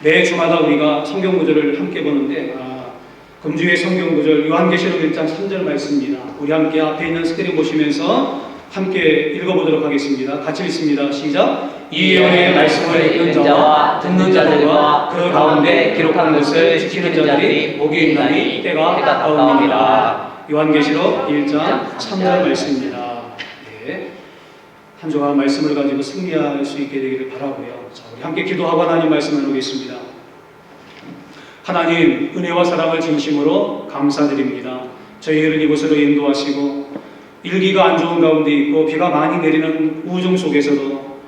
매 주마다 우리가 성경 구절을 함께 보는데 금주의 성경 구절 요한계시록 1장 3절 말씀입니다. 우리 함께 앞에 있는 스크린 보시면서 함께 읽어보도록 하겠습니다. 같이 읽습니다. 시작. 이 영의 말씀을 읽는 자와 듣는 자들과 그 가운데 기록한 것을 지키는 자들이 복이 있나니 때가 가까우니라. 요한계시록 1장 3절 말씀입니다. 네. 한 주간 말씀을 가지고 승리할 수 있게 되기를 바라고요. 자, 우리 함께 기도하고 하나님 말씀을 나누겠습니다. 하나님, 은혜와 사랑을 진심으로 감사드립니다. 저희를 이곳으로 인도하시고 일기가 안 좋은 가운데 있고 비가 많이 내리는 우중 속에서도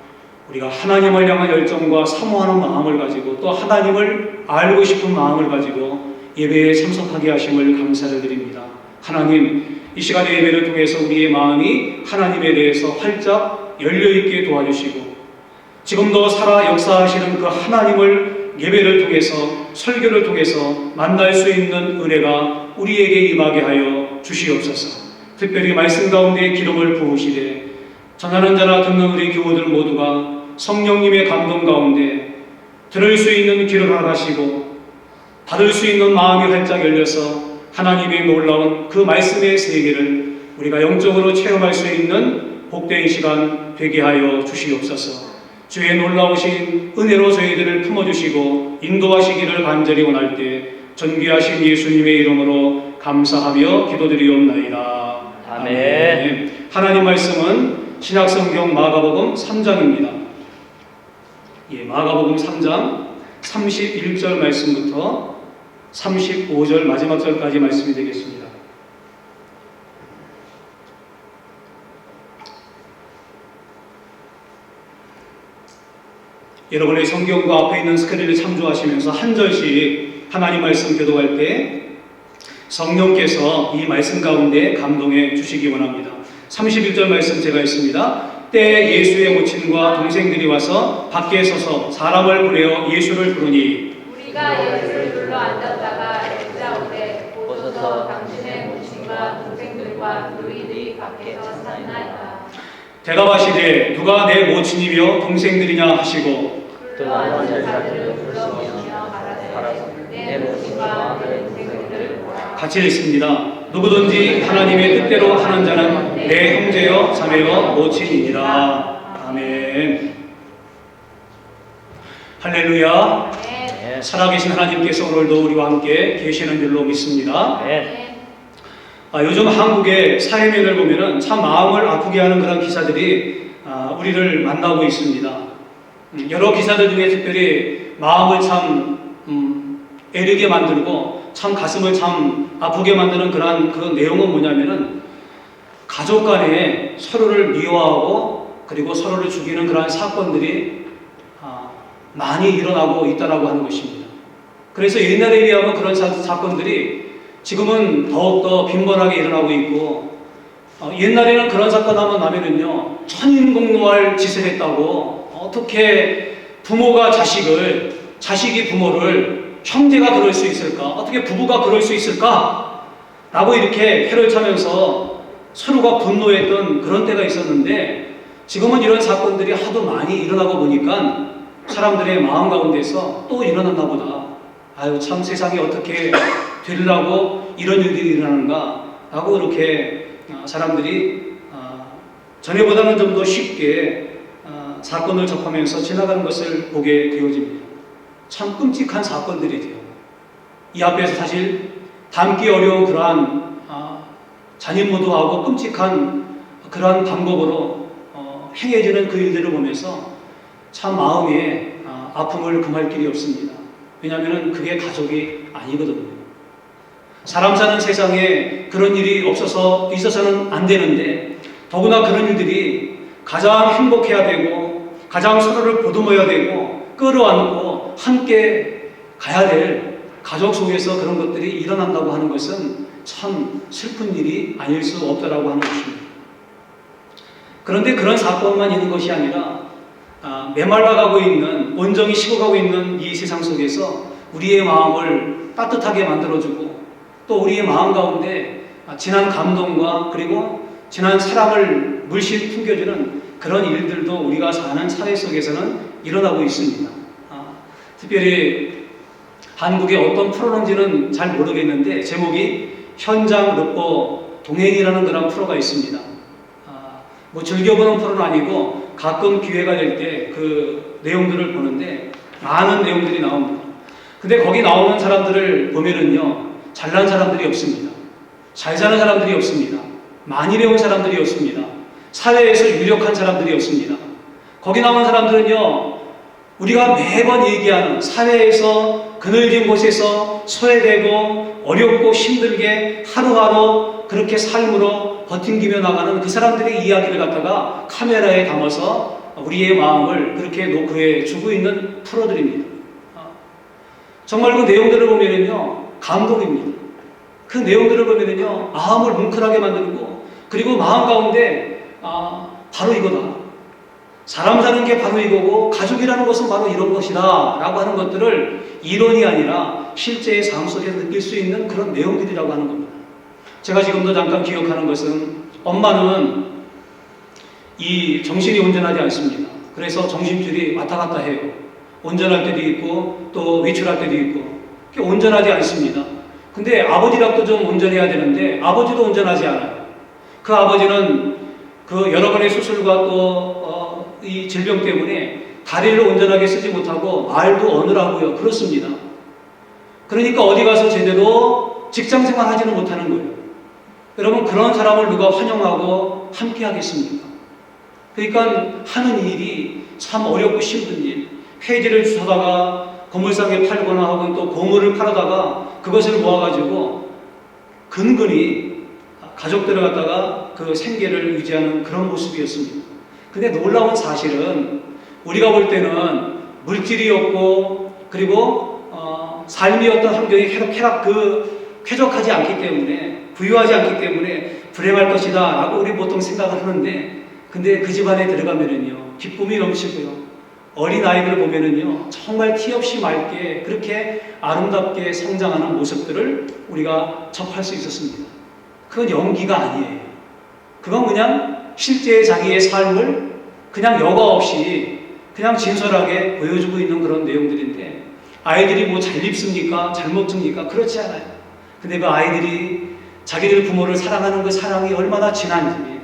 우리가 하나님을 향한 열정과 사모하는 마음을 가지고 또 하나님을 알고 싶은 마음을 가지고 예배에 참석하게 하심을 감사를 드립니다. 하나님, 이 시간의 예배를 통해서 우리의 마음이 하나님에 대해서 활짝 열려있게 도와주시고 지금도 살아 역사하시는 그 하나님을 예배를 통해서 설교를 통해서 만날 수 있는 은혜가 우리에게 임하게 하여 주시옵소서. 특별히 말씀 가운데 기름을 부으시되 전하는 자나 듣는 우리 교우들 모두가 성령님의 감동 가운데 들을 수 있는 귀를 허락하시고 받을 수 있는 마음이 활짝 열려서 하나님의 놀라운 그 말씀의 세계를 우리가 영적으로 체험할 수 있는 복된 시간 되게 하여 주시옵소서. 주의 놀라우신 은혜로 저희들을 품어주시고 인도하시기를 간절히 원할 때 존귀하신 예수님의 이름으로 감사하며 기도드리옵나이다. 아멘. 하나님 말씀은 신약성경 마가복음 3장입니다. 마가복음 3장 31절 말씀부터 35절 마지막 절까지 말씀이 되겠습니다. 여러분의 성경과 앞에 있는 스크린을 참조하시면서 한 절씩 하나님 말씀 교독할 때 성령께서 이 말씀 가운데 감동해 주시기 원합니다. 31절 말씀 제가 읽습니다. 때에 예수의 모친과 동생들이 와서 밖에 서서 사람을 보내어 예수를 부르니 우리가 예수를 불러 앉았다가 여자오되 오소서 당신의 모친과 동생들과 너희들이 밖에서 샀나이다. 대답하시되 누가 내 모친이며 동생들이냐 하시고 또 앉은 자들을 불러오시며 말하되 내 모친과 내 동생들을 보라. 같이 읽습니다. 누구든지 하나님의 뜻대로 하는 자는 내 형제여 자매여 모친이니라. 아멘. 할렐루야. 네. 살아계신 하나님께서 오늘도 우리와 함께 계시는 줄로 믿습니다. 네. 요즘 한국의 사회면을 보면은 참 마음을 아프게 하는 그런 기사들이 우리를 만나고 있습니다. 여러 기사들 중에 특별히 마음을 참 애르게 만들고 참 가슴을 참 아프게 만드는 그 내용은 뭐냐면은 가족 간에 서로를 미워하고 그리고 서로를 죽이는 그러한 사건들이 많이 일어나고 있다라고 하는 것입니다. 그래서 옛날에 비하면 그런 사건들이 지금은 더욱더 빈번하게 일어나고 있고 옛날에는 그런 사건 하면 나면은요 천인공노할 짓을 했다고 어떻게 부모가 자식이 부모를 형제가 그럴 수 있을까? 어떻게 부부가 그럴 수 있을까? 라고 이렇게 해를 차면서 서로가 분노했던 그런 때가 있었는데 지금은 이런 사건들이 하도 많이 일어나고 보니까 사람들의 마음 가운데서 또 일어났나 보다. 아유 참 세상이 어떻게 되려고 이런 일들이 일어나는가 라고 이렇게 사람들이 전에보다는 좀 더 쉽게 사건을 접하면서 지나가는 것을 보게 되어집니다. 참 끔찍한 사건들이죠. 이 앞에서 사실 담기 어려운 그러한 잔인무도하고 끔찍한 그러한 방법으로 행해지는 그 일들을 보면서 참 마음에 아픔을 금할 길이 없습니다. 왜냐하면 그게 가족이 아니거든요. 사람 사는 세상에 그런 일이 있어서는 안 되는데 더구나 그런 일들이 가장 행복해야 되고 가장 서로를 보듬어야 되고 끌어안고 함께 가야 될 가족 속에서 그런 것들이 일어난다고 하는 것은 참 슬픈 일이 아닐 수 없다라고 하는 것입니다. 그런데 그런 사건만 있는 것이 아니라 메말라가고 있는 온정이 식어가고 있는 이 세상 속에서 우리의 마음을 따뜻하게 만들어주고 또 우리의 마음 가운데 진한 감동과 그리고 진한 사랑을 물씬 풍겨주는 그런 일들도 우리가 사는 사회 속에서는 일어나고 있습니다. 특별히 한국의 어떤 프로인지는 잘 모르겠는데 제목이 현장 르포 동행이라는 그런 프로가 있습니다. 뭐 즐겨보는 프로는 아니고 가끔 기회가 될 때 그 내용들을 보는데 많은 내용들이 나옵니다. 근데 거기 나오는 사람들을 보면은요, 잘난 사람들이 없습니다. 잘 사는 사람들이 없습니다. 많이 배운 사람들이 없습니다. 사회에서 유력한 사람들이 없습니다. 거기 나오는 사람들은요, 우리가 매번 얘기하는 사회에서 그늘진 곳에서 소외되고 어렵고 힘들게 하루하루 그렇게 삶으로 버팅기며 나가는 그 사람들의 이야기를 갖다가 카메라에 담아서 우리의 마음을 그렇게 노크해 주고 있는 프로들입니다. 정말 그 내용들을 보면은요, 감동입니다. 그 내용들을 보면은요, 마음을 뭉클하게 만들고, 그리고 마음 가운데, 바로 이거다. 사람 사는 게 바로 이거고, 가족이라는 것은 바로 이런 것이다. 라고 하는 것들을 이론이 아니라 실제의 삶 속에서 느낄 수 있는 그런 내용들이라고 하는 겁니다. 제가 지금도 잠깐 기억하는 것은, 엄마는 이 정신이 온전하지 않습니다. 그래서 정신줄이 왔다 갔다 해요. 온전할 때도 있고 또 외출할 때도 있고 온전하지 않습니다. 근데 아버지랑도 좀 온전해야 되는데 아버지도 온전하지 않아요. 그 아버지는 그 여러 번의 수술과 또 이 질병 때문에 다리를 온전하게 쓰지 못하고 말도 어눌하고요. 그렇습니다. 그러니까 어디 가서 제대로 직장생활 하지는 못하는 거예요. 여러분, 그런 사람을 누가 환영하고 함께 하겠습니까? 그러니까 하는 일이 참 어렵고 힘든 일, 폐지를 주워다가 고물상에 팔거나 혹은 또 고물을 팔아다가 그것을 모아가지고 근근히 가족들을 갖다가 그 생계를 유지하는 그런 모습이었습니다. 근데 놀라운 사실은 우리가 볼 때는 물질이 없고 그리고 삶이 어떤 환경이 쾌적하지 않기 때문에 부유하지 않기 때문에 불행할 것이다 라고 우리 보통 생각을 하는데, 근데 그 집안에 들어가면은요, 기쁨이 넘치고요, 어린 아이들을 보면은요, 정말 티 없이 맑게 그렇게 아름답게 성장하는 모습들을 우리가 접할 수 있었습니다. 그건 연기가 아니에요. 그건 그냥 실제 자기의 삶을 그냥 여과 없이 그냥 진솔하게 보여주고 있는 그런 내용들인데, 아이들이 뭐 잘 입습니까? 잘 먹습니까? 그렇지 않아요. 근데 그 아이들이 자기들 부모를 사랑하는 그 사랑이 얼마나 진한지,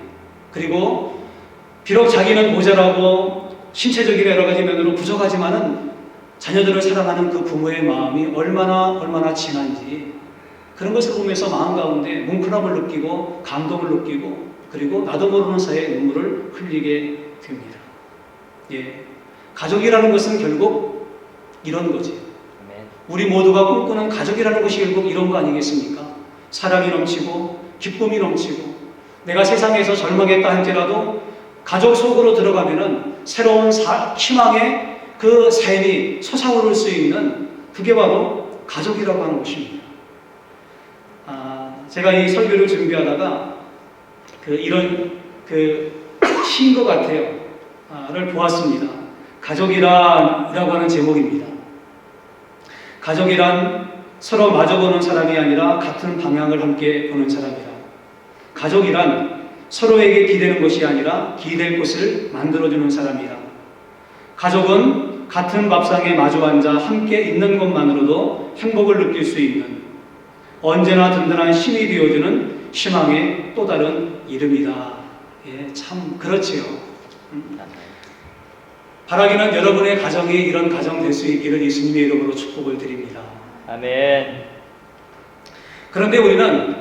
그리고 비록 자기는 모자라고 신체적인 여러 가지 면으로 부족하지만은 자녀들을 사랑하는 그 부모의 마음이 얼마나 진한지, 그런 것을 보면서 마음 가운데 뭉클함을 느끼고 감동을 느끼고 그리고 나도 모르는 사이에 눈물을 흘리게 됩니다. 예, 가족이라는 것은 결국 이런 거지. 우리 모두가 꿈꾸는 가족이라는 것이 결국 이런 거 아니겠습니까? 사랑이 넘치고 기쁨이 넘치고, 내가 세상에서 절망했다 할지라도 가족 속으로 들어가면은 새로운 희망의 그 삶이 솟아오를 수 있는, 그게 바로 가족이라고 하는 것입니다. 제가 이 설교를 준비하다가 이런 시인 것 같아요. 를 보았습니다. 가족이란이라고 하는 제목입니다. 가족이란 서로 마주보는 사람이 아니라 같은 방향을 함께 보는 사람이라. 가족이란 서로에게 기대는 것이 아니라 기댈 곳을 만들어주는 사람이라. 가족은 같은 밥상에 마주 앉아 함께 있는 것만으로도 행복을 느낄 수 있는, 언제나 든든한 힘이 되어주는 희망의 또 다른 이름이다. 예, 참 그렇지요. 바라기는 여러분의 가정이 이런 가정 될 수 있기를 예수님의 이름으로 축복을 드립니다. 아멘. 그런데 우리는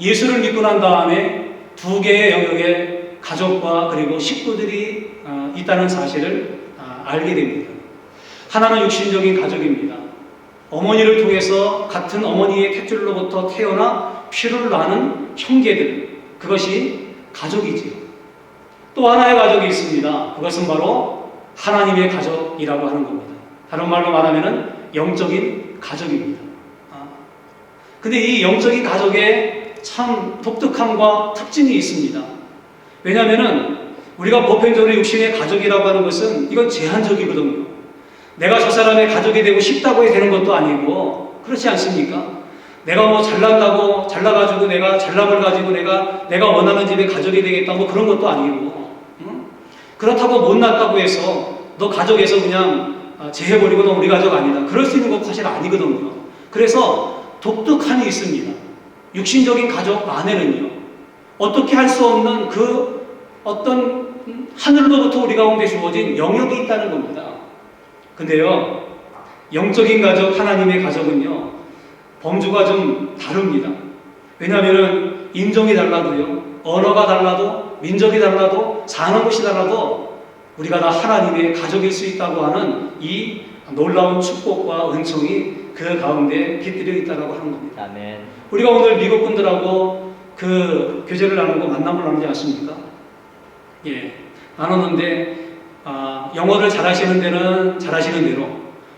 예수를 믿고 난 다음에 두 개의 영역에 가족과 그리고 식구들이 있다는 사실을 알게 됩니다. 하나는 육신적인 가족입니다. 어머니를 통해서 같은 어머니의 탯줄로부터 태어나 피를 나는 형제들, 그것이 가족이지요. 또 하나의 가족이 있습니다. 그것은 바로 하나님의 가족이라고 하는 겁니다. 다른 말로 말하면 영적인 가족입니다. 근데 이 영적인 가족에 참 독특함과 특징이 있습니다. 왜냐하면 우리가 보편적으로 육신의 가족이라고 하는 것은 이건 제한적이거든요. 내가 저 사람의 가족이 되고 싶다고 되는 것도 아니고, 그렇지 않습니까? 내가 뭐 잘난다고, 잘나가지고 내가 잘남을 가지고 내가 원하는 집에 가족이 되겠다, 뭐 그런 것도 아니고, 그렇다고 못났다고 해서 너 가족에서 그냥 제해버리고 우리 가족 아니다. 그럴 수 있는 건 사실 아니거든요. 그래서 독특함이 있습니다. 육신적인 가족 안에는요. 어떻게 할 수 없는 그 어떤 하늘로부터 우리 가운데 주어진 영역이 있다는 겁니다. 근데요. 영적인 가족, 하나님의 가족은요. 범주가 좀 다릅니다. 왜냐하면 인종이 달라도요. 언어가 달라도 민족이 달라도 사는 곳이 달라도 우리가 다 하나님의 가족일 수 있다고 하는 이 놀라운 축복과 은총이 그 가운데 깃들여 있다고 하는 겁니다. 아멘. 우리가 오늘 미국 분들하고 그 교제를 나누고 만남을 나누지 않습니까? 예, 나눴는데 영어를 잘하시는 데는 잘하시는 대로,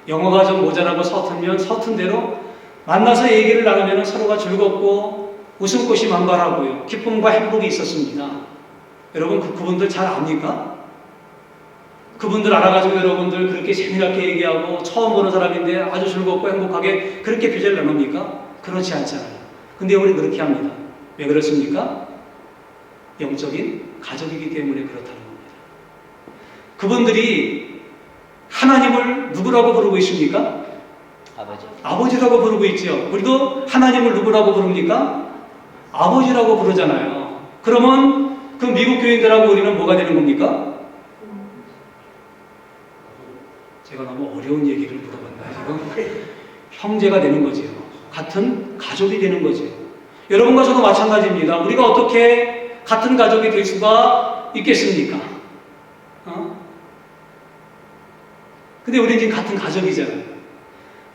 영어가 좀 모자라고 서툴면 서툰 대로 만나서 얘기를 나누면 서로가 즐겁고 웃음꽃이 만발하고요, 기쁨과 행복이 있었습니다. 여러분 그분들 잘 압니까? 그분들 알아가지고 여러분들 그렇게 재미나게 얘기하고 처음 보는 사람인데 아주 즐겁고 행복하게 그렇게 교제를 나눕니까? 그렇지 않잖아요. 근데 우리 그렇게 합니다. 왜 그렇습니까? 영적인 가족이기 때문에 그렇다는 겁니다. 그분들이 하나님을 누구라고 부르고 있습니까? 아버지. 아버지라고 부르고 있죠. 우리도 하나님을 누구라고 부릅니까? 아버지라고 부르잖아요. 그러면 그 미국 교인들하고 우리는 뭐가 되는 겁니까? 제가 너무 어려운 얘기를 물어봤나요, 지금? 형제가 되는 거지요. 같은 가족이 되는 거지요. 여러분과 저도 마찬가지입니다. 우리가 어떻게 같은 가족이 될 수가 있겠습니까? 근데 우리는 지금 같은 가족이잖아요.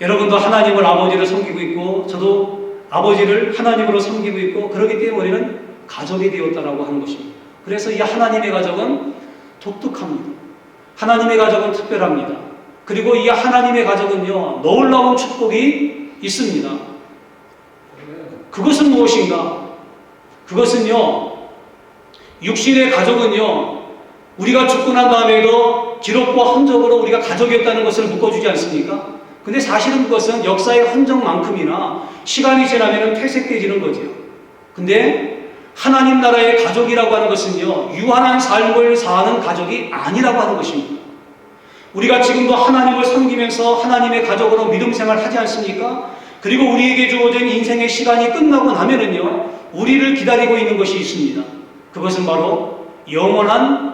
여러분도 하나님을 아버지를 섬기고 있고, 저도 아버지를 하나님으로 섬기고 있고, 그렇기 때문에 우리는 가족이 되었다라고 하는 것입니다. 그래서 이 하나님의 가족은 독특합니다. 하나님의 가족은 특별합니다. 그리고 이 하나님의 가족은요, 놀라운 축복이 있습니다. 그것은 무엇인가? 그것은요, 육신의 가족은요, 우리가 죽고 난 다음에도 기록과 흔적으로 우리가 가족이었다는 것을 묶어주지 않습니까? 근데 사실은 그것은 역사의 흔적만큼이나 시간이 지나면 퇴색되지는 거죠. 근데 하나님 나라의 가족이라고 하는 것은요, 유한한 삶을 사는 가족이 아니라고 하는 것입니다. 우리가 지금도 하나님을 섬기면서 하나님의 가족으로 믿음 생활 하지 않습니까? 그리고 우리에게 주어진 인생의 시간이 끝나고 나면은요, 우리를 기다리고 있는 것이 있습니다. 그것은 바로 영원한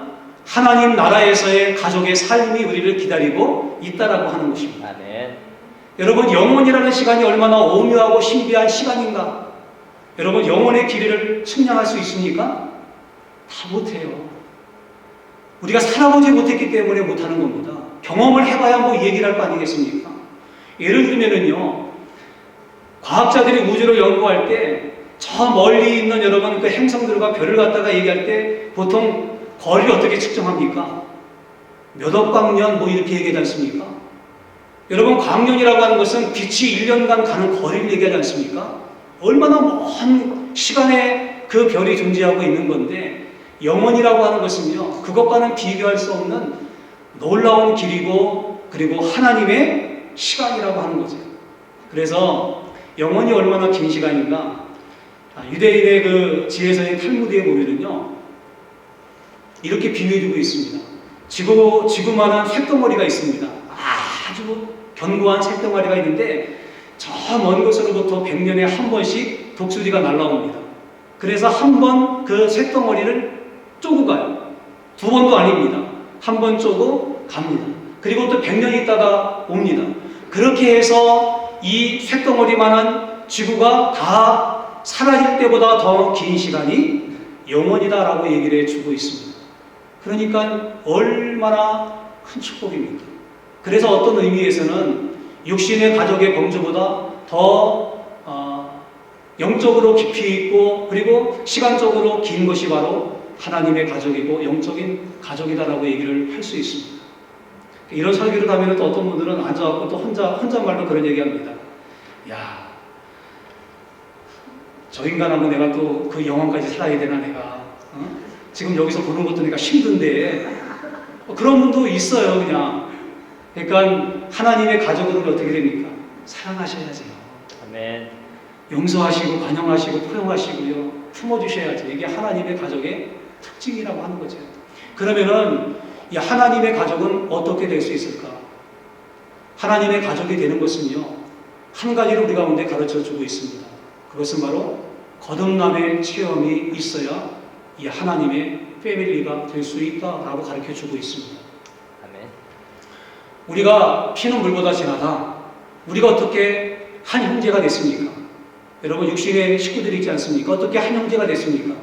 하나님 나라에서의 가족의 삶이 우리를 기다리고 있다라고 하는 것입니다. 아멘. 여러분, 영원이라는 시간이 얼마나 오묘하고 신비한 시간인가? 여러분, 영원의 길이를 측량할 수 있습니까? 다 못해요. 우리가 살아보지 못했기 때문에 못하는 겁니다. 경험을 해봐야 뭐 얘기를 할 거 아니겠습니까? 예를 들면은요, 과학자들이 우주를 연구할 때 저 멀리 있는 여러분 그 행성들과 별을 갖다가 얘기할 때 보통 거리를 어떻게 측정합니까? 몇 억 광년 뭐 이렇게 얘기하지 않습니까? 여러분, 광년이라고 하는 것은 빛이 1년간 가는 거리를 얘기하지 않습니까? 얼마나 먼 시간에 그 별이 존재하고 있는 건데, 영원이라고 하는 것은요, 그것과는 비교할 수 없는 놀라운 길이고, 그리고 하나님의 시간이라고 하는 거죠. 그래서 영원이 얼마나 긴 시간인가? 유대인의 그 지혜서인 탈무드에 보면은요, 이렇게 비유해주고 있습니다. 지구만한 쇳덩어리가 있습니다. 아주 견고한 쇳덩어리가 있는데, 저 먼 곳으로부터 100년에 한 번씩 독수리가 날아옵니다. 그래서 한 번 그 쇳덩어리를 쪼고 가요. 두 번도 아닙니다. 한 번 쪼고 갑니다. 그리고 또 100년 있다가 옵니다. 그렇게 해서 이 쇳덩어리만한 지구가 다 사라질 때보다 더 긴 시간이 영원이다라고 얘기를 해주고 있습니다. 그러니까 얼마나 큰 축복입니까? 그래서 어떤 의미에서는 육신의 가족의 범주보다 더 영적으로 깊이 있고, 그리고 시간적으로 긴 것이 바로 하나님의 가족이고 영적인 가족이다라고 얘기를 할 수 있습니다. 이런 설교를 하면 또 어떤 분들은 앉아갖고 또 혼잣말로 그런 얘기합니다. 야, 저 인간하고 내가 또 그 영원까지 살아야 되나, 내가 지금 여기서 보는 것도 내가 힘든데. 그런 분도 있어요. 그냥. 그러니까 하나님의 가족은 어떻게 됩니까? 사랑하셔야죠. 아멘. 용서하시고 관용하시고 포용하시고요, 품어주셔야죠. 이게 하나님의 가족의 특징이라고 하는 거죠. 그러면은 이 하나님의 가족은 어떻게 될 수 있을까? 하나님의 가족이 되는 것은요, 한 가지를 우리 가운데 가르쳐 주고 있습니다. 그것은 바로 거듭남의 체험이 있어야 이 하나님의 패밀리가 될 수 있다라고 가르쳐 주고 있습니다. 아멘. 우리가 피는 물보다 진하다. 우리가 어떻게 한 형제가 됐습니까? 여러분, 육신의 식구들이 있지 않습니까? 어떻게 한 형제가 됐습니까?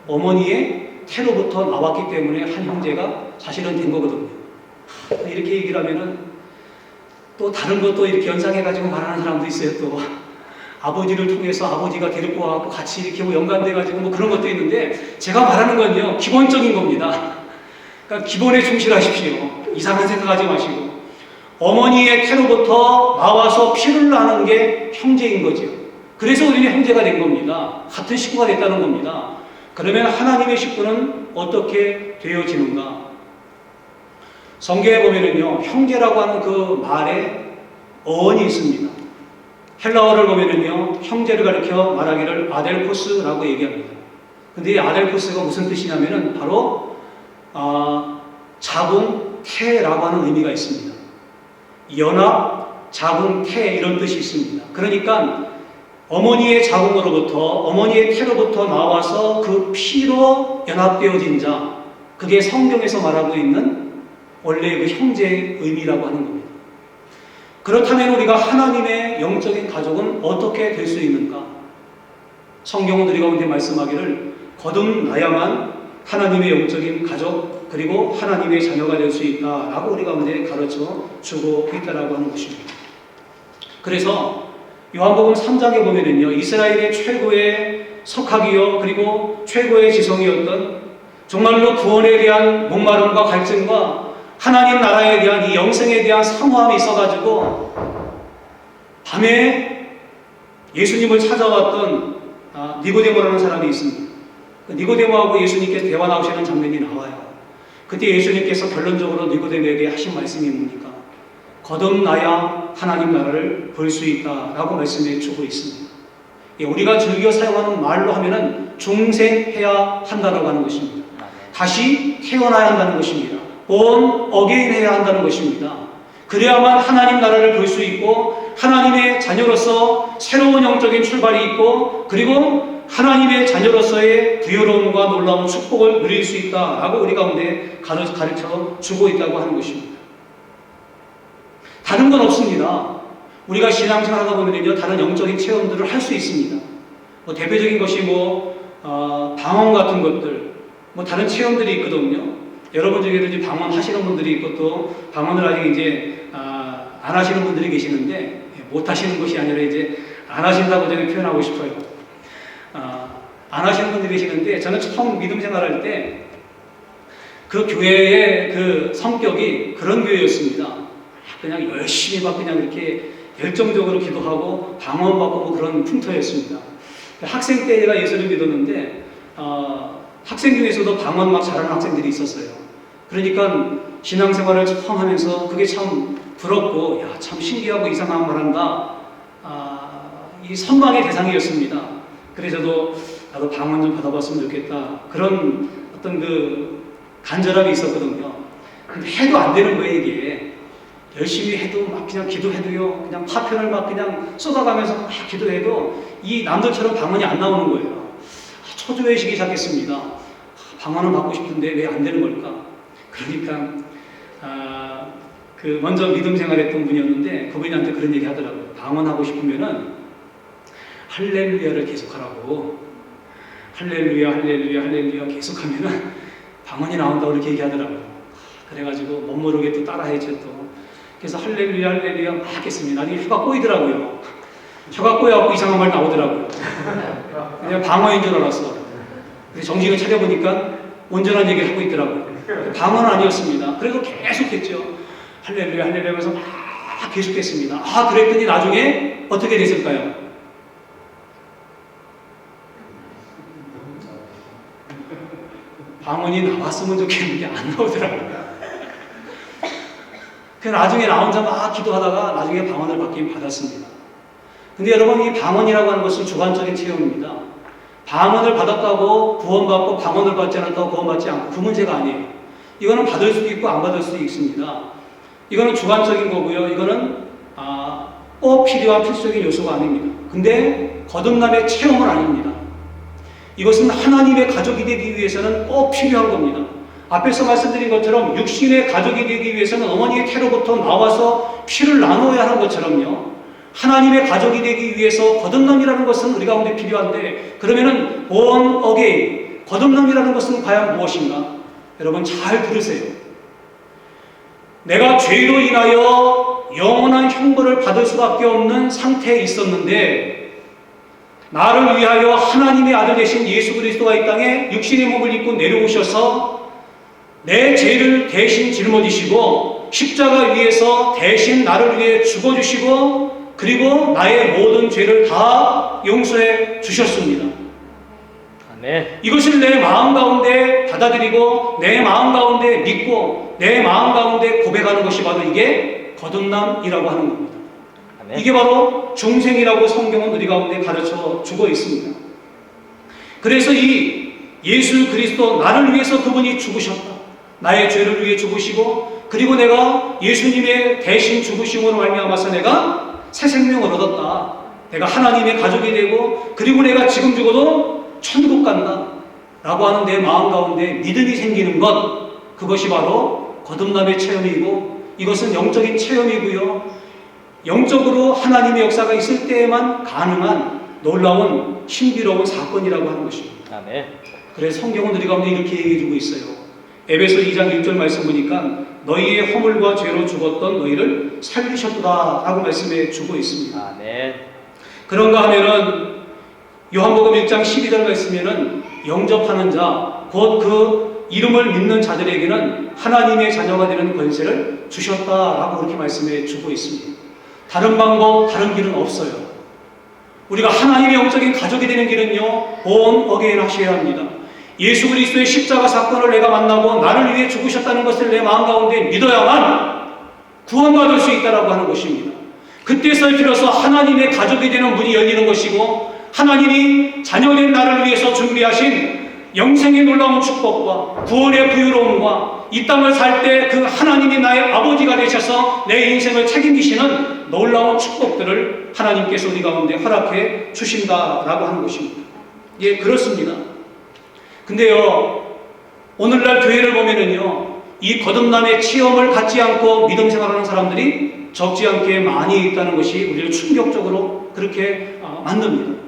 어머니의 태로부터 나왔기 때문에 한 형제가 사실은 된 거거든요. 이렇게 얘기를 하면은 또 다른 것도 이렇게 연상해가지고 말하는 사람도 있어요. 또 아버지를 통해서 아버지가 데리고 와서 같이 이렇게 뭐 연관돼가지고 뭐 그런 것도 있는데, 제가 말하는 건요, 기본적인 겁니다. 그러니까 기본에 충실하십시오. 이상한 생각하지 마시고, 어머니의 태로부터 나와서 피를 나는 게 형제인 거죠. 그래서 우리는 형제가 된 겁니다. 같은 식구가 됐다는 겁니다. 그러면 하나님의 식구는 어떻게 되어지는가? 성경에 보면은요, 형제라고 하는 그 말에 어원이 있습니다. 헬라어를 보면은요, 형제를 가리켜 말하기를 아델포스라고 얘기합니다. 근데 이 아델포스가 무슨 뜻이냐면은 바로 자궁, 태라고 하는 의미가 있습니다. 연합, 자궁, 태 이런 뜻이 있습니다. 그러니까 어머니의 자궁으로부터, 어머니의 태로부터 나와서 그 피로 연합되어진 자, 그게 성경에서 말하고 있는 원래 그 형제의 의미라고 하는 겁니다. 그렇다면 우리가 하나님의 영적인 가족은 어떻게 될 수 있는가? 성경은 우리 가운데 말씀하기를 거듭나야만 하나님의 영적인 가족, 그리고 하나님의 자녀가 될 수 있다라고 우리 가운데 가르쳐 주고 있다라고 하는 것입니다. 그래서 요한복음 3장에 보면은요, 이스라엘의 최고의 석학이요, 그리고 최고의 지성이었던 정말로 구원에 대한 목마름과 갈증과 하나님 나라에 대한 이 영생에 대한 사모함이 있어가지고 밤에 예수님을 찾아왔던 니고데모라는 사람이 있습니다. 그 니고데모하고 예수님께서 대화 나오시는 장면이 나와요. 그때 예수님께서 결론적으로 니고데모에게 하신 말씀이 뭡니까? 거듭나야 하나님 나라를 볼 수 있다라고 말씀해 주고 있습니다. 우리가 즐겨 사용하는 말로 하면은 중생해야 한다라고 하는 것입니다. 다시 태어나야 한다는 것입니다. born again 해야 한다는 것입니다. 그래야만 하나님 나라를 볼 수 있고 하나님의 자녀로서 새로운 영적인 출발이 있고, 그리고 하나님의 자녀로서의 부여로움과 놀라운 축복을 누릴 수 있다라고 우리 가운데 가르쳐 주고 있다고 하는 것입니다. 다른 건 없습니다. 우리가 신앙생활 하다 보면요, 다른 영적인 체험들을 할 수 있습니다. 대표적인 것이 방언 같은 것들, 다른 체험들이 있거든요. 여러분 중에도 이제 방언 하시는 분들이 있고, 또 방언을 아직 이제 안 하시는 분들이 계시는데, 못 하시는 것이 아니라 이제 안 하신다고 저는 표현하고 싶어요. 안 하시는 분들이 계시는데, 저는 처음 믿음 생활할 때 그 교회의 그 성격이 그런 교회였습니다. 그냥 열심히 막 그냥 이렇게 열정적으로 기도하고 방언 받고 그런 풍토였습니다. 학생 때가 예수를 믿었는데 학생 중에서도 방언 막 잘하는 학생들이 있었어요. 그러니까 신앙생활을 처음 하면서 그게 참 부럽고, 야, 참 신기하고 이상한 말한다. 이 선망의 대상이었습니다. 그래서 나도 방언 좀 받아봤으면 좋겠다. 그런 어떤 그 간절함이 있었거든요. 근데 해도 안 되는 거예요, 이게. 열심히 해도 막 그냥 기도해도요, 그냥 파편을 막 그냥 쏟아가면서 막 기도해도 이 남들처럼 방언이 안 나오는 거예요. 초조해지기 시작했습니다. 방언을 받고 싶은데 왜 안 되는 걸까? 그러니까 그 먼저 믿음 생활했던 분이었는데 그분이 나한테 그런 얘기 하더라고요. 방언하고 싶으면은 할렐루야를 계속하라고. 할렐루야, 할렐루야, 할렐루야 계속하면은 방언이 나온다고 이렇게 얘기하더라고요. 그래가지고 못 모르게 또 따라했죠 또. 그래서 할렐루야, 할렐루야 막 했습니다. 나중에 혀가 꼬이더라고요. 혀가 꼬여갖고 이상한 말 나오더라고요. 그냥 방언인 줄 알았어. 그래서 정신을 차려보니까 온전한 얘기를 하고 있더라고요. 방언은 아니었습니다. 그래서 계속했죠. 할렐루야, 할렐루야 하면서 막 계속했습니다. 그랬더니 나중에 어떻게 됐을까요? 방언이 나왔으면 좋겠는데 안 나오더라고요. 그 나중에 나 혼자 막 기도하다가 나중에 방언을 받긴 받았습니다. 근데 여러분, 이 방언이라고 하는 것은 주관적인 체험입니다. 방언을 받았다고 구원받고 방언을 받지 않았다고 구원받지 않고 그 문제가 아니에요. 이거는 받을 수도 있고 안 받을 수도 있습니다. 이거는 주관적인 거고요. 이거는 꼭 필요한 필수적인 요소가 아닙니다. 근데 거듭남의 체험은 아닙니다. 이것은 하나님의 가족이 되기 위해서는 꼭 필요한 겁니다. 앞에서 말씀드린 것처럼 육신의 가족이 되기 위해서는 어머니의 태로부터 나와서 피를 나눠야 하는 것처럼요. 하나님의 가족이 되기 위해서 거듭남이라는 것은 우리 가운데 필요한데, 그러면은 born again, 거듭남이라는 것은 과연 무엇인가? 여러분 잘 들으세요. 내가 죄로 인하여 영원한 형벌을 받을 수밖에 없는 상태에 있었는데, 나를 위하여 하나님의 아들 되신 예수 그리스도가 이 땅에 육신의 몸을 입고 내려오셔서 내 죄를 대신 짊어지시고 십자가 위에서 대신 나를 위해 죽어주시고, 그리고 나의 모든 죄를 다 용서해 주셨습니다. 아멘. 이것을 내 마음 가운데 받아들이고 내 마음 가운데 믿고 내 마음 가운데 고백하는 것이 바로 이게 거듭남이라고 하는 겁니다. 아멘. 이게 바로 중생이라고 성경은 우리 가운데 가르쳐 주고 있습니다. 그래서 이 예수 그리스도, 나를 위해서 그분이 죽으셨다. 나의 죄를 위해 죽으시고, 그리고 내가 예수님의 대신 죽으심으로 말미암아서 내가 새 생명을 얻었다. 내가 하나님의 가족이 되고, 그리고 내가 지금 죽어도 천국 간다 라고 하는 내 마음 가운데 믿음이 생기는 것, 그것이 바로 거듭남의 체험이고, 이것은 영적인 체험이고요, 영적으로 하나님의 역사가 있을 때에만 가능한 놀라운 신비로운 사건이라고 하는 것입니다. 아멘. 그래서 성경은 우리 가운데 이렇게 얘기해주고 있어요. 에베소 2장 1절 말씀 보니까 너희의 허물과 죄로 죽었던 너희를 살리셨다 라고 말씀해 주고 있습니다. 아멘. 그런가 하면은 요한복음 1장 12절 말씀에는 영접하는 자, 곧 그 이름을 믿는 자들에게는 하나님의 자녀가 되는 권세를 주셨다라고 그렇게 말씀해 주고 있습니다. 다른 방법, 다른 길은 없어요. 우리가 하나님의 영적인 가족이 되는 길은요, born again 하셔야 합니다. 예수 그리스도의 십자가 사건을 내가 만나고 나를 위해 죽으셨다는 것을 내 마음 가운데 믿어야만 구원받을 수 있다라고 하는 것입니다. 그때서야 비로소 하나님의 가족이 되는 문이 열리는 것이고, 하나님이 자녀된 나를 위해서 준비하신 영생의 놀라운 축복과 구원의 부유로움과 이 땅을 살 때 그 하나님이 나의 아버지가 되셔서 내 인생을 책임지시는 놀라운 축복들을 하나님께서 우리 가운데 허락해 주신다라고 하는 것입니다. 예, 그렇습니다. 근데요, 오늘날 교회를 보면은요, 이 거듭남의 체험을 갖지 않고 믿음 생활하는 사람들이 적지 않게 많이 있다는 것이 우리를 충격적으로 그렇게 만듭니다.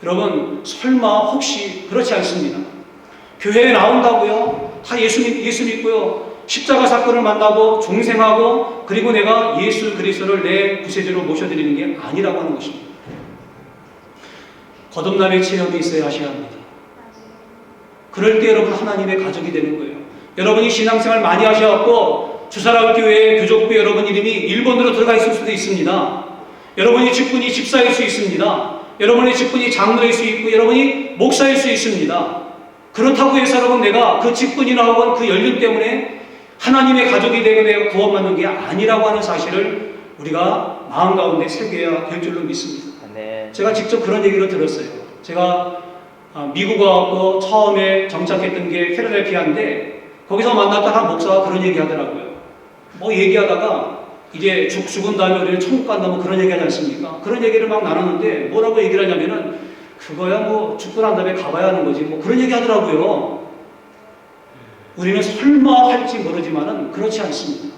여러분, 설마 혹시 그렇지 않습니다. 교회에 나온다고요, 다 예수 믿고요, 십자가 사건을 만나고 중생하고, 그리고 내가 예수 그리스도를 내 구세주로 모셔드리는 게 아니라고 하는 것입니다. 거듭남의 체험이 있어야 하셔야 합니다. 그럴 때 여러분 하나님의 가족이 되는 거예요. 여러분이 신앙생활 많이 하셔갖고 주사랑교회 교족부에 여러분 이름이 1번으로 들어가 있을 수도 있습니다. 여러분이 직분이 집사일 수 있습니다. 여러분의 직분이 장로일 수 있고 여러분이 목사일 수 있습니다. 그렇다고 해서 여러분 내가 그 직분이나 혹은 그 연륜 때문에 하나님의 가족이 되고 내가 구원받는 게 아니라고 하는 사실을 우리가 마음 가운데 새겨야 될 줄로 믿습니다. 네. 제가 직접 그런 얘기를 들었어요. 제가 미국 와서 처음에 정착했던 게 필라델피아인데, 거기서 만났던 한 목사가 그런 얘기 하더라고요. 뭐 얘기하다가 이제 죽은 다음에 우리는 천국 간다 뭐 그런 얘기 하지 않습니까? 그런 얘기를 막 나눴는데 뭐라고 얘기를 하냐면은 그거야 뭐 죽고 난 다음에 가봐야 하는 거지 뭐 그런 얘기 하더라고요. 우리는 설마 할지 모르지만은 그렇지 않습니다.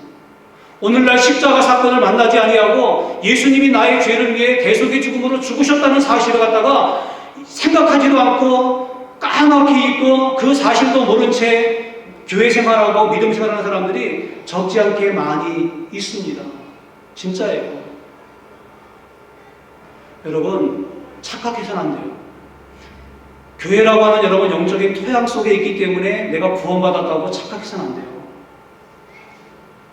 오늘날 십자가 사건을 만나지 아니하고 예수님이 나의 죄를 위해 대속의 죽음으로 죽으셨다는 사실을 갖다가 생각하지도 않고 까맣게 잊고 그 사실도 모른 채 교회 생활하고 믿음 생활하는 사람들이 적지 않게 많이 있습니다. 진짜예요. 여러분 착각해서는 안 돼요. 교회라고 하는 여러분 영적인 토양 속에 있기 때문에 내가 구원받았다고 착각해서는 안 돼요.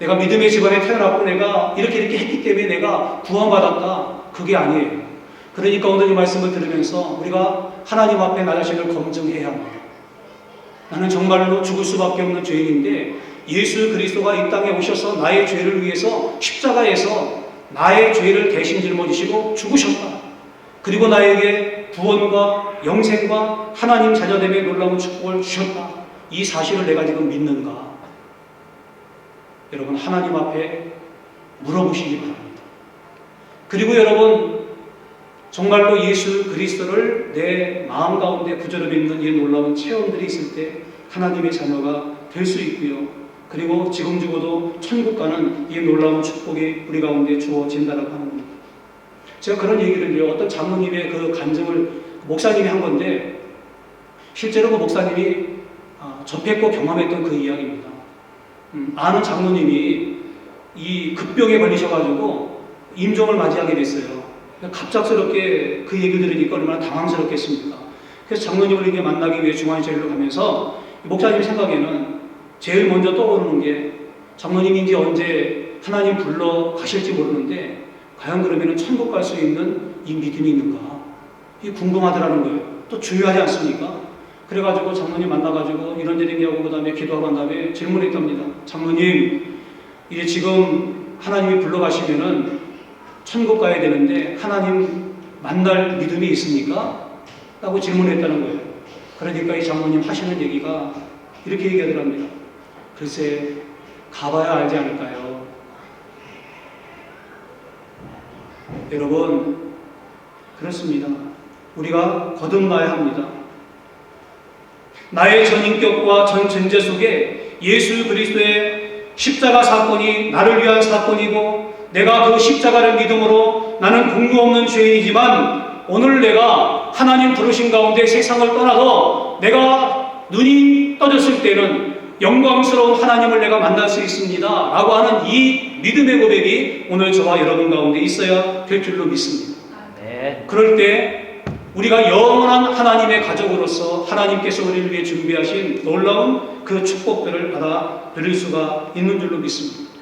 내가 믿음의 집안에 태어났고 내가 이렇게 했기 때문에 내가 구원받았다. 그게 아니에요. 그러니까 오늘 이 말씀을 들으면서 우리가 하나님 앞에 나 자신을 검증해야 합니다. 나는 정말로 죽을 수밖에 없는 죄인인데 예수 그리스도가 이 땅에 오셔서 나의 죄를 위해서 십자가에서 나의 죄를 대신 짊어지시고 죽으셨다. 그리고 나에게 구원과 영생과 하나님 자녀됨의 놀라운 축복을 주셨다. 이 사실을 내가 지금 믿는가? 여러분 하나님 앞에 물어보시기 바랍니다. 그리고 여러분 정말로 예수 그리스도를 내 마음 가운데 구주로 믿는 이 놀라운 체험들이 있을 때 하나님의 자녀가 될 수 있고요. 그리고 지금 죽어도 천국 가는 이 놀라운 축복이 우리 가운데 주어진다라고 하는 겁니다. 제가 그런 얘기를요, 어떤 장로님의 그 간증을 목사님이 한 건데 실제로 그 목사님이 접했고 경험했던 그 이야기입니다. 아는 장로님이 이 급병에 걸리셔가지고 임종을 맞이하게 됐어요. 갑작스럽게 그 얘기를 들으니까 얼마나 당황스럽겠습니까? 그래서 장로님을 이렇게 만나기 위해 중환자실로 가면서 목사님 생각에는 제일 먼저 떠오르는 게 장로님이 이제 언제 하나님 불러 가실지 모르는데 과연 그러면 천국 갈 수 있는 이 믿음이 있는가? 이게 궁금하더라는 거예요. 또 중요하지 않습니까? 그래가지고 장로님 만나가지고 이런저런 얘기하고 그 다음에 기도하고 난 다음에 질문했답니다. 장로님, 이제 지금 하나님이 불러 가시면은 천국 가야 되는데 하나님 만날 믿음이 있습니까? 라고 질문했다는 거예요. 그러니까 이 장로님 하시는 얘기가 이렇게 얘기하더랍니다. 글쎄, 가봐야 알지 않을까요? 여러분, 그렇습니다. 우리가 거듭나야 합니다. 나의 전인격과 전 존재 속에 예수 그리스도의 십자가 사건이 나를 위한 사건이고 내가 그 십자가를 믿음으로 나는 공로 없는 죄인이지만 오늘 내가 하나님 부르신 가운데 세상을 떠나도 내가 눈이 떠졌을 때는 영광스러운 하나님을 내가 만날 수 있습니다 라고 하는 이 믿음의 고백이 오늘 저와 여러분 가운데 있어야 될 줄로 믿습니다. 아멘. 그럴 때 우리가 영원한 하나님의 가족으로서 하나님께서 우리를 위해 준비하신 놀라운 그 축복들을 받아 누릴 수가 있는 줄로 믿습니다.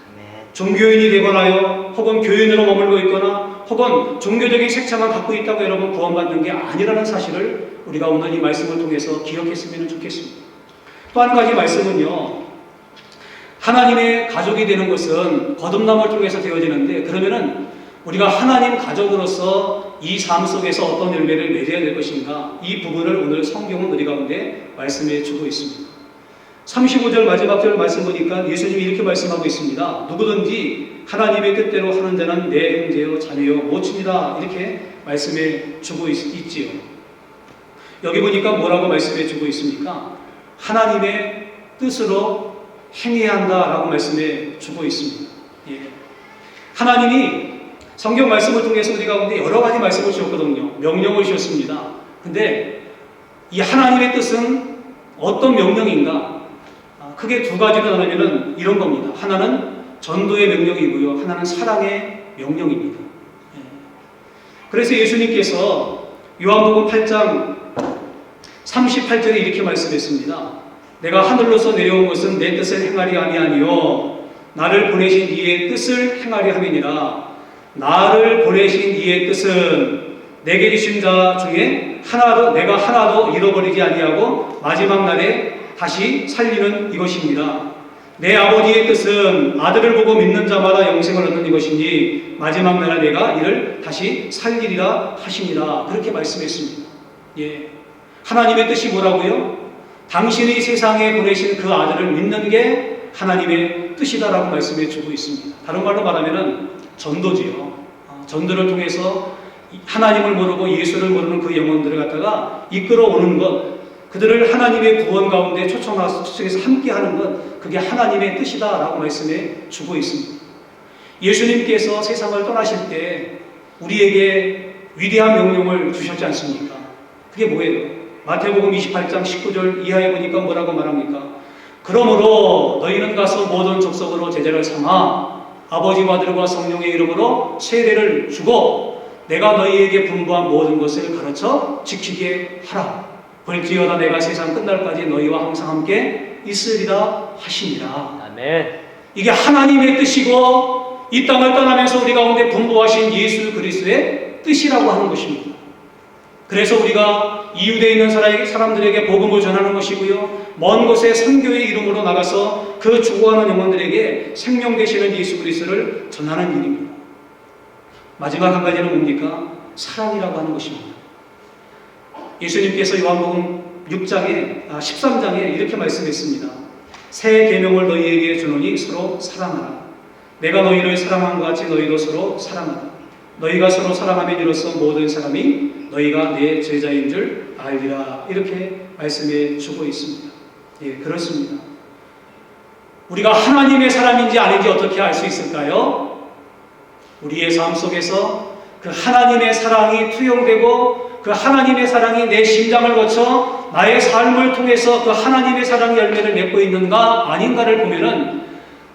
종교인이 되거나요, 혹은 교인으로 머물고 있거나, 혹은 종교적인 색채만 갖고 있다고 여러분 구원받는 게 아니라는 사실을 우리가 오늘 이 말씀을 통해서 기억했으면 좋겠습니다. 또 한 가지 말씀은요, 하나님의 가족이 되는 것은 거듭남을 통해서 되어지는데, 그러면은 우리가 하나님 가족으로서 이 삶 속에서 어떤 열매를 맺어야 될 것인가, 이 부분을 오늘 성경은 우리 가운데 말씀해 주고 있습니다. 35절 마지막 절 말씀 보니까 예수님이 이렇게 말씀하고 있습니다. 누구든지 하나님의 뜻대로 하는 자는 내 형제요 자녀요 모친이다, 이렇게 말씀해 주고 있지요. 여기 보니까 뭐라고 말씀해 주고 있습니까? 하나님의 뜻으로 행해야 한다라고 말씀해 주고 있습니다. 예. 하나님이 성경 말씀을 통해서 우리 가운데 여러 가지 말씀을 주셨거든요. 명령을 주셨습니다. 근데 이 하나님의 뜻은 어떤 명령인가? 크게 두 가지로 나누면 이런 겁니다. 하나는 전도의 명령이고요, 하나는 사랑의 명령입니다. 그래서 예수님께서 요한복음 8장 38절에 이렇게 말씀했습니다. 내가 하늘로서 내려온 것은 내 뜻을 행하리 아니하니요 나를 보내신 이의 뜻을 행하리 함이니라. 나를 보내신 이의 뜻은 내게 주신 자 중에 내가 하나도 잃어버리지 아니하고 마지막 날에 다시 살리는 이것입니다. 내 아버지의 뜻은 아들을 보고 믿는 자마다 영생을 얻는 이것이니 마지막 날에 내가 이를 다시 살리리라 하시니라. 그렇게 말씀했습니다. 예. 하나님의 뜻이 뭐라고요? 당신이 세상에 보내신 그 아들을 믿는 게 하나님의 뜻이다라고 말씀해 주고 있습니다. 다른 말로 말하면 전도지요. 전도를 통해서 하나님을 모르고 예수를 모르는 그 영혼들을 갖다가 이끌어오는 것, 그들을 하나님의 구원 가운데 초청해서 함께하는 것, 그게 하나님의 뜻이다라고 말씀해 주고 있습니다. 예수님께서 세상을 떠나실 때 우리에게 위대한 명령을 주셨지 않습니까? 그게 뭐예요? 마태복음 28장 19절 이하에 보니까 뭐라고 말합니까? 그러므로 너희는 가서 모든 족속으로 제자를 삼아 아버지와 아들과 성령의 이름으로 세례를 주고 내가 너희에게 분부한 모든 것을 가르쳐 지키게 하라. 볼지어다 내가 세상 끝날까지 너희와 항상 함께 있으리라 하시니라. 아멘. 이게 하나님의 뜻이고 이 땅을 떠나면서 우리 가운데 분부하신 예수 그리스도의 뜻이라고 하는 것입니다. 그래서 우리가 이웃에 있는 사람들에게 복음을 전하는 것이고요, 먼 곳에 선교의 이름으로 나가서 그 죽어가는 영혼들에게 생명 되시는 예수 그리스도를 전하는 일입니다. 마지막 한 가지는 뭡니까? 사랑이라고 하는 것입니다. 예수님께서 요한복음 13장에 이렇게 말씀했습니다. 새 계명을 너희에게 주노니 서로 사랑하라. 내가 너희를 사랑한 것 같이 너희도 서로 사랑하라. 너희가 서로 사랑하면 이로써 모든 사람이 너희가 내 제자인 줄 알리라. 이렇게 말씀해 주고 있습니다. 예, 그렇습니다. 우리가 하나님의 사람인지 아닌지 어떻게 알 수 있을까요? 우리의 삶 속에서 그 하나님의 사랑이 투영되고 그 하나님의 사랑이 내 심장을 거쳐 나의 삶을 통해서 그 하나님의 사랑의 열매를 맺고 있는가 아닌가를 보면은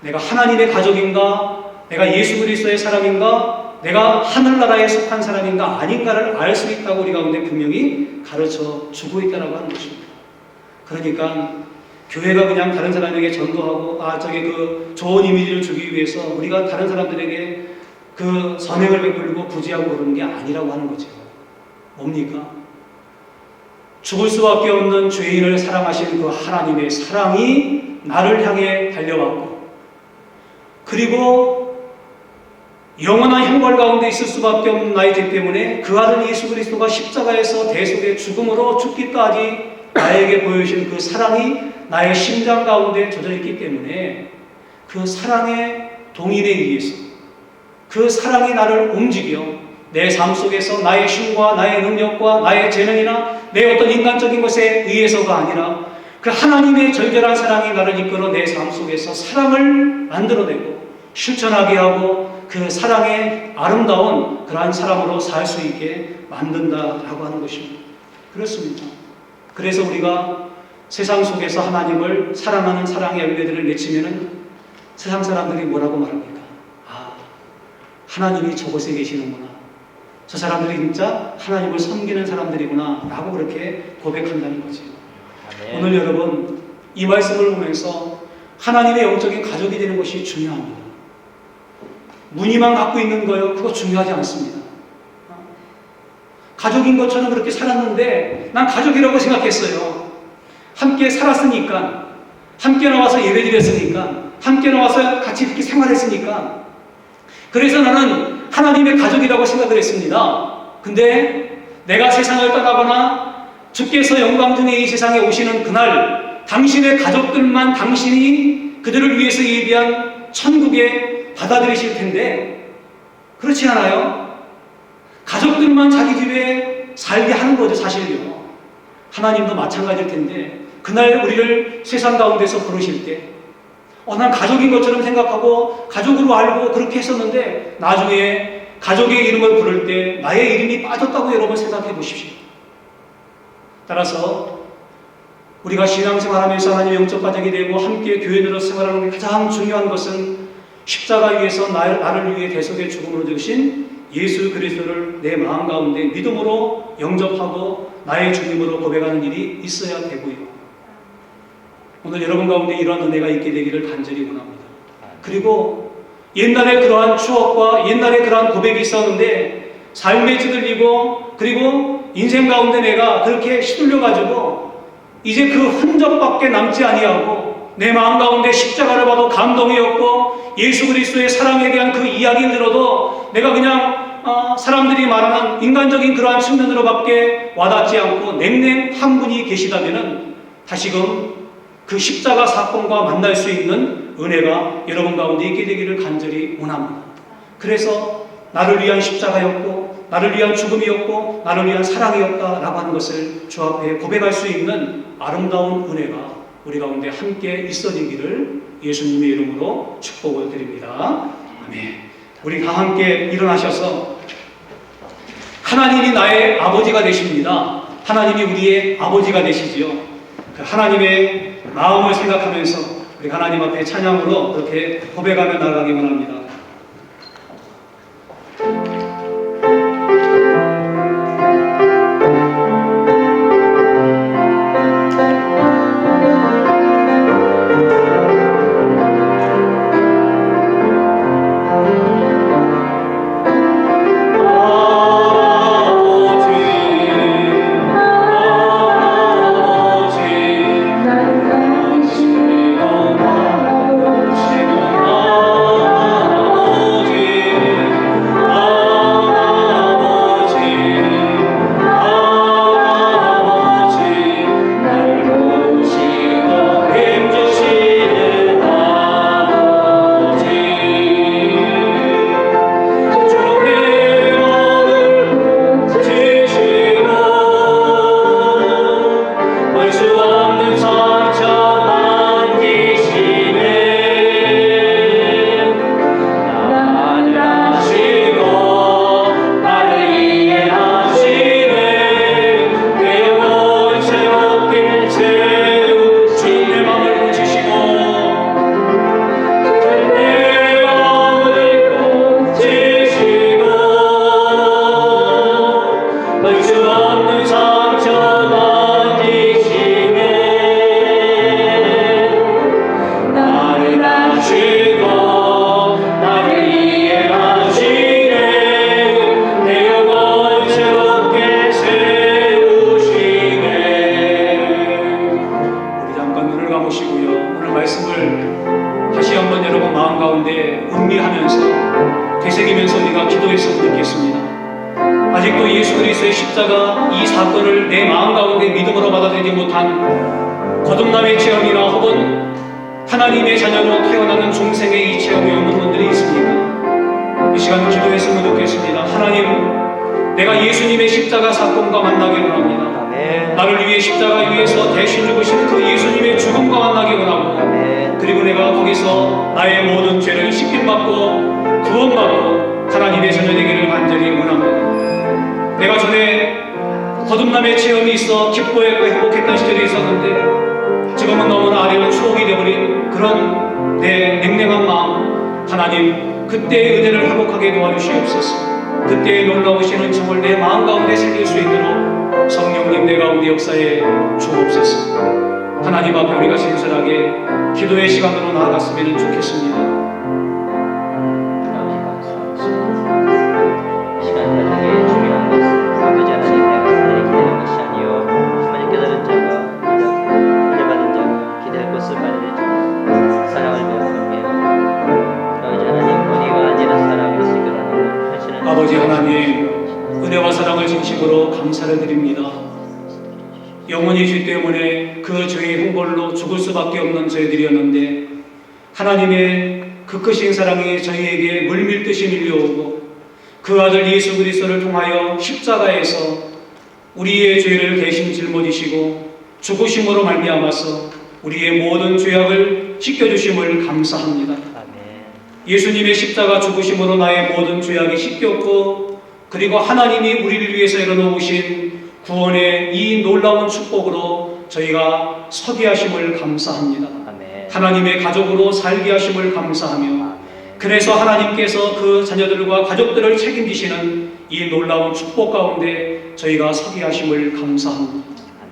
내가 하나님의 가족인가, 내가 예수 그리스도의 사람인가, 내가 하늘나라에 속한 사람인가 아닌가를 알 수 있다고 우리 가운데 분명히 가르쳐 주고 있다고 하는 것입니다. 그러니까 교회가 그냥 다른 사람에게 전도하고 그 좋은 이미지를 주기 위해서 우리가 다른 사람들에게 그 선행을 베풀고 구제하고 그러는 게 아니라고 하는 거죠. 뭡니까? 죽을 수밖에 없는 죄인을 사랑하시는 그 하나님의 사랑이 나를 향해 달려왔고, 그리고 영원한 형벌 가운데 있을 수밖에 없는 나이기 때문에 그 아들 예수 그리스도가 십자가에서 대속의 죽음으로 죽기까지 나에게 보여주신 그 사랑이 나의 심장 가운데 젖어 있기 때문에 그 사랑의 동인에 의해서 그 사랑이 나를 움직여 내 삶 속에서 나의 힘과 나의 능력과 나의 재능이나 내 어떤 인간적인 것에 의해서가 아니라 그 하나님의 절절한 사랑이 나를 이끌어 내 삶 속에서 사랑을 만들어내고 실천하게 하고 그 사랑의 아름다운 그러한 사람으로 살 수 있게 만든다라고 하는 것입니다. 그렇습니다. 그래서 우리가 세상 속에서 하나님을 사랑하는 사랑의 열매들을 맺히면은 세상 사람들이 뭐라고 말합니까? 아, 하나님이 저곳에 계시는구나. 저 사람들이 진짜 하나님을 섬기는 사람들이구나 라고 그렇게 고백한다는 거죠. 아멘. 오늘 여러분 이 말씀을 보면서 하나님의 영적인 가족이 되는 것이 중요합니다. 무늬만 갖고 있는 거요, 그거 중요하지 않습니다. 가족인 것처럼 그렇게 살았는데 난 가족이라고 생각했어요. 함께 살았으니까, 함께 나와서 예배드렸으니까, 함께 나와서 같이 이렇게 생활했으니까, 그래서 나는 하나님의 가족이라고 생각을 했습니다. 근데 내가 세상을 떠나거나 주께서 영광 중에 이 세상에 오시는 그날 당신의 가족들만 당신이 그들을 위해서 예비한 천국에 받아들이실 텐데 그렇지 않아요? 가족들만 자기 집에 살게 하는 거죠, 사실요. 하나님도 마찬가지일 텐데 그날 우리를 세상 가운데서 부르실 때 난 가족인 것처럼 생각하고 가족으로 알고 그렇게 했었는데 나중에 가족의 이름을 부를 때 나의 이름이 빠졌다고 여러분 생각해 보십시오. 따라서 우리가 신앙생활하면서 하나님의 영적 가족이 되고 함께 교회들로 생활하는 게 가장 중요한 것은 십자가 위에서 나를 위해 대속의 죽음으로 주신 예수 그리스도를 내 마음 가운데 믿음으로 영접하고 나의 주님으로 고백하는 일이 있어야 되고요. 오늘 여러분 가운데 이러한 은혜가 있게 되기를 간절히 원합니다. 그리고 옛날에 그러한 추억과 옛날에 그러한 고백이 있었는데 삶에 찌들리고 그리고 인생 가운데 내가 그렇게 휘둘려가지고 이제 그 흔적밖에 남지 아니하고 내 마음 가운데 십자가를 봐도 감동이 없고 예수 그리스도의 사랑에 대한 그 이야기를 들어도 내가 그냥 사람들이 말하는 인간적인 그러한 측면으로밖에 와닿지 않고 냉랭한 분이 계시다면 다시금 그 십자가 사건과 만날 수 있는 은혜가 여러분 가운데 있게 되기를 간절히 원합니다. 그래서 나를 위한 십자가였고 나를 위한 죽음이었고 나를 위한 사랑이었다라고 하는 것을 주 앞에 고백할 수 있는 아름다운 은혜가 우리 가운데 함께 있어지기를 예수님의 이름으로 축복을 드립니다. 아멘. 우리 다 함께 일어나셔서 하나님이 나의 아버지가 되십니다. 하나님이 우리의 아버지가 되시지요. 그 하나님의 마음을 생각하면서 우리 하나님 앞에 찬양으로 그렇게 고백하며 나아가기 원합니다. 나를 감으시고요. 오늘 말씀을 다시 한번 여러분 마음 가운데 음미하면서 되새기면서 우리가 기도했으면 좋겠습니다. 아직도 예수 그리스도의 십자가 이 사건을 내 마음 가운데 믿음으로 받아들이지 못한 거듭남의 체험이나 혹은 하나님의 자녀로 태어나는 중생의 이 체험이 없는 분들이 있습니까? 이 시간 기도했으면 좋겠습니다. 하나님, 내가 예수님의 십자가 사건과 만나기 원합니다. 아멘. 나를 위해 십자가 위에서 대신 죽으신 그 예수님의 죽음과 만나기 원하고, 아멘. 그리고 내가 거기서 나의 모든 죄를 씻김받고 구원받고 하나님의 자녀 되기를 간절히 원합니다. 내가 전에 거듭남의 체험이 있어 기뻐했고 행복했던 시절이 있었는데 지금은 너무나 아련한 추억이 되어버린 그런 내 냉랭한 마음, 하나님 그때의 은혜를 회복하게 도와주시옵소서. 그때의 놀라우시는 정을 내 마음 가운데 새길 수 있도록 성령님 내 가운데 역사에 주옵소서. 하나님 앞에 우리가 신실하게 기도의 시간으로 나아갔으면 좋겠습니다. 시간 가정에 중요한 것은 아버지 하나님 내가 하나님 기다리는 것이 아니요 하나님 깨달은 자가 은혜받은 자가 기대할 것을 말해주는 사랑을 배우며 아버지 하나님 우리가 아니라 사랑을 이끌어내는 하시는 아버지 하나님, 은혜와 사랑을 진심으로 감사를 드립니다. 영원히 죄 때문에 그 죄의 형벌로 죽을 수밖에 없는 저희들이었는데 하나님의 그 크신 사랑이 저희에게 물밀듯이 밀려오고 그 아들 예수 그리스도를 통하여 십자가에서 우리의 죄를 대신 짊어지시고 죽으심으로 말미암아서 우리의 모든 죄악을 씻겨주심을 감사합니다. 아멘. 예수님의 십자가 죽으심으로 나의 모든 죄악이 씻겼고 그리고 하나님이 우리를 위해서 열어놓으신 구원의 이 놀라운 축복으로 저희가 서게 하심을 감사합니다. 아멘. 하나님의 가족으로 살게 하심을 감사하며 아멘. 그래서 하나님께서 그 자녀들과 가족들을 책임지시는 이 놀라운 축복 가운데 저희가 서게 하심을 감사합니다.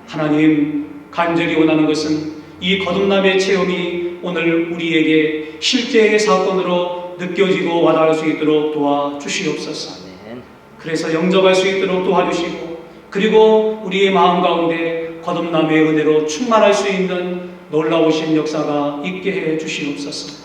하나님, 간절히 원하는 것은 이 거듭남의 체험이 오늘 우리에게 실제의 사건으로 느껴지고 와닿을 수 있도록 도와주시옵소서. 아멘. 그래서 영접할 수 있도록 도와주시고 그리고 우리의 마음 가운데 거듭남의 은혜로 충만할 수 있는 놀라우신 역사가 있게 해 주시옵소서.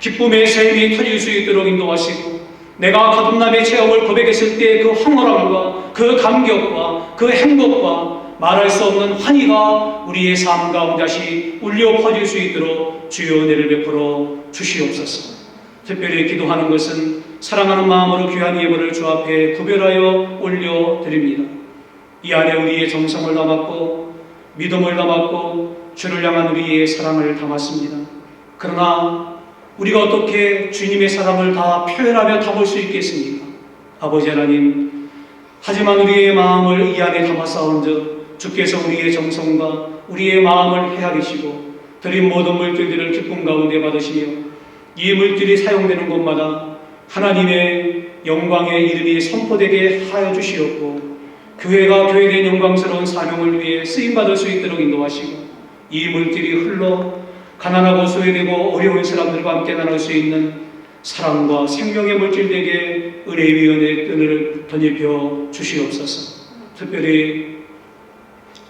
기쁨의 샘이 터질 수 있도록 인도하시고 내가 거듭남의 체험을 고백했을 때 그 황홀함과 그 감격과 그 행복과 말할 수 없는 환희가 우리의 삶 가운데 다시 울려 퍼질 수 있도록 주의 은혜를 베풀어 주시옵소서. 특별히 기도하는 것은 사랑하는 마음으로 귀한 예물을 주 앞에 구별하여 올려드립니다. 이 안에 우리의 정성을 담았고 믿음을 담았고 주를 향한 우리의 사랑을 담았습니다. 그러나 우리가 어떻게 주님의 사랑을 다 표현하며 담을 수 있겠습니까? 아버지 하나님, 하지만 우리의 마음을 이 안에 담아싸운즉 주께서 우리의 정성과 우리의 마음을 헤아리시고 드린 모든 물질들을 기쁨 가운데 받으시며 이 물질이 사용되는 곳마다 하나님의 영광의 이름이 선포되게 하여 주시옵고 교회가 교회된 영광스러운 사명을 위해 쓰임받을 수 있도록 인도하시고 이 물질이 흘러 가난하고 소외되고 어려운 사람들과 함께 나눌 수 있는 사랑과 생명의 물질에게 은혜 위 은혜의 끈을 덧입혀 주시옵소서. 특별히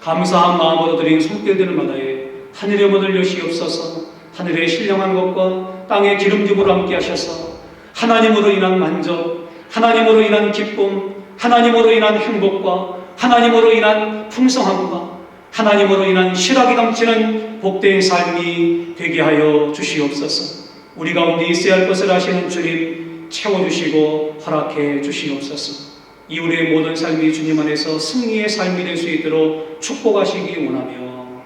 감사한 마음으로 드린 손길들을 마다에 하늘의 문을 여시옵소서. 하늘의 신령한 것과 땅의 기름짐으로 함께 하셔서 하나님으로 인한 만족, 하나님으로 인한 기쁨, 하나님으로 인한 행복과 하나님으로 인한 풍성함과 하나님으로 인한 실학이 넘치는 복된 삶이 되게 하여 주시옵소서. 우리 가운데 있어야 할 것을 아시는 주님 채워주시고 허락해 주시옵소서. 이 우리의 모든 삶이 주님 안에서 승리의 삶이 될 수 있도록 축복하시기 원하며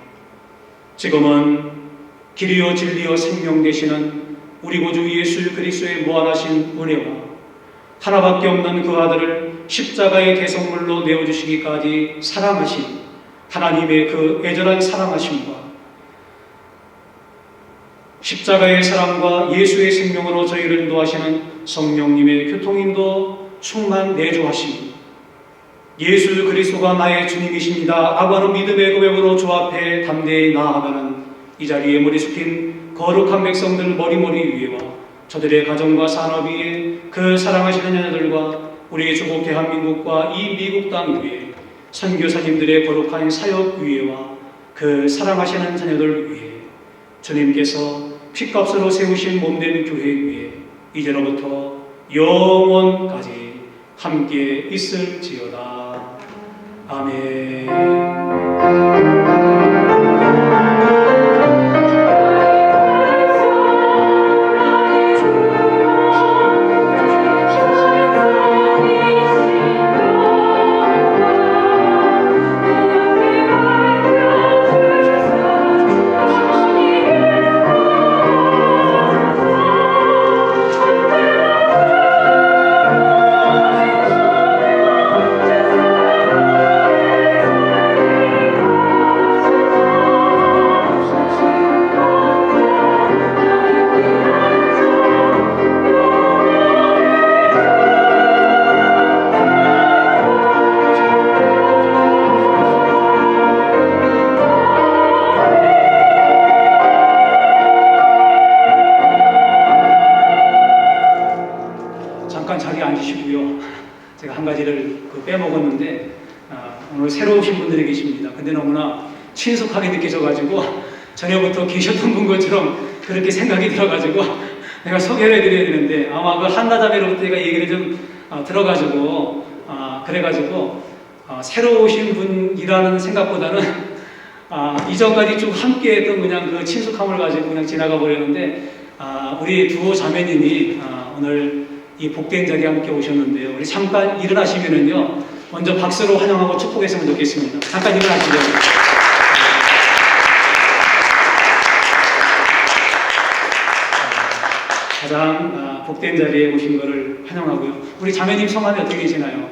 지금은 길이요 진리요 생명 되시는 우리 구주 예수 그리스도의 무한하신 은혜와 하나밖에 없는 그 아들을 십자가의 대성물로 내어주시기까지 사랑하신 하나님의 그 애절한 사랑하심과 십자가의 사랑과 예수의 생명으로 저희를 인도하시는 성령님의 교통인도 충만 내주하시고 예수 그리스도가 나의 주님이십니다 라고 하는 믿음의 고백으로 주 앞에 담대히 나아가는 이 자리에 머리 숙인 거룩한 백성들 머리머리 위에와 저들의 가정과 산업 위에 그 사랑하시는 자녀들과 우리 조국 대한민국과 이 미국 땅 위에 선교사님들의 거룩한 사역 위에와 그 사랑하시는 자녀들 위에 주님께서 핏값으로 세우신 몸된 교회 위에 이제로부터 영원까지 함께 있을지어다. 아멘. 잠깐 자리에 앉으시고요. 제가 한 가지를 빼먹었는데 오늘 새로 오신 분들이 계십니다. 근데 너무나 친숙하게 느껴져가지고 전에부터 계셨던 분 것처럼 그렇게 생각이 들어가지고 내가 소개를 해드려야 되는데 아마 그 한나자매로부터 제가 얘기를 좀 들어가지고 그래가지고 새로 오신 분이라는 생각보다는 이전까지 쭉 함께했던 그냥 그 친숙함을 가지고 그냥 지나가 버렸는데 우리 두 자매님이 오늘 이 복된 자리에 함께 오셨는데요. 우리 잠깐 일어나시면은요, 먼저 박수로 환영하고 축복했으면 좋겠습니다. 잠깐 일어나시죠. 가장 복된 자리에 오신 것을 환영하고요. 우리 자매님 성함이 어떻게 되시나요?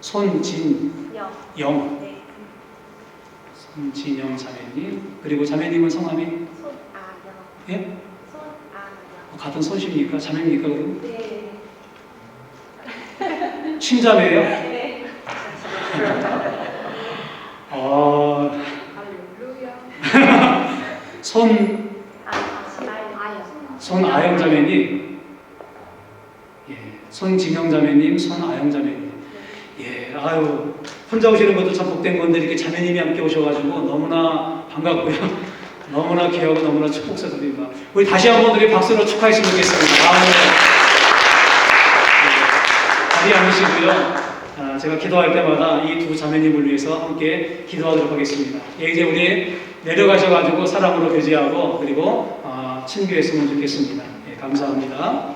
손진영. 손진영. 네. 손진영 자매님. 그리고 자매님은 성함이? 손아영. 예? 손아영. 같은 손십니까? 자매입니까 그럼? 네. 친자매예요? 네. 할렐루야. 손아영 자매님, 예, 손진영 자매님, 손아영 자매님, 예, 아유, 혼자 오시는 것도 참 복된 건데 이렇게 자매님이 함께 오셔가지고 너무나 반갑고요, 너무나 귀하고 너무나 축복스럽습니다. 우리 다시 한번 우리 박수로 축하했으면 좋겠습니다. 자리에 앉으시고요. 제가 기도할 때마다 이 두 자매님을 위해서 함께 기도하도록 하겠습니다. 예, 이제 우리 내려가셔가지고 사랑으로 교제하고 그리고 친교했으면 좋겠습니다. 예, 감사합니다.